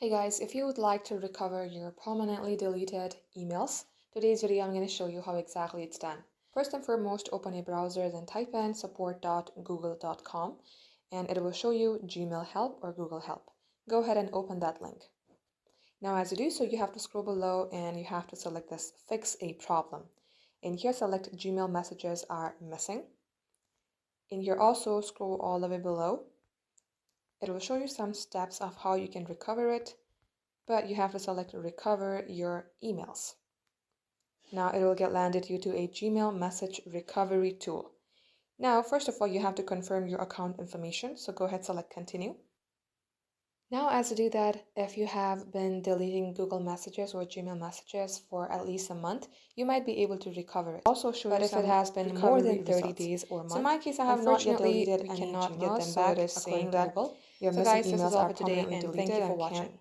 Hey guys, if you would like to recover your permanently deleted emails, today's video I'm going to show you how exactly it's done. First and foremost, open a browser, then type in support.google.com and it will show you Gmail Help or Google Help. Go ahead and open that link. Now as you do so, you have to scroll below and you have to select this Fix a Problem. In here, select Gmail messages are missing. In here also, scroll all the way below. It will show you some steps of how you can recover it, but you have to select Recover Your Emails. Now it will get landed you to a Gmail message recovery tool. Now, first of all, you have to confirm your account information, so go ahead, select Continue. Now, as you do that, if you have been deleting Google Messages or Gmail messages for at least a month, you might be able to recover it. Also show But you if it some has been more recovery than 30 results. days or a So in month, my case, I have not yet unfortunately, deleted we any cannot get Gmails, them so it back is according saying to that Google. your So missing guys, this is emails all are for today permanently and thank deleted you for and can't watching.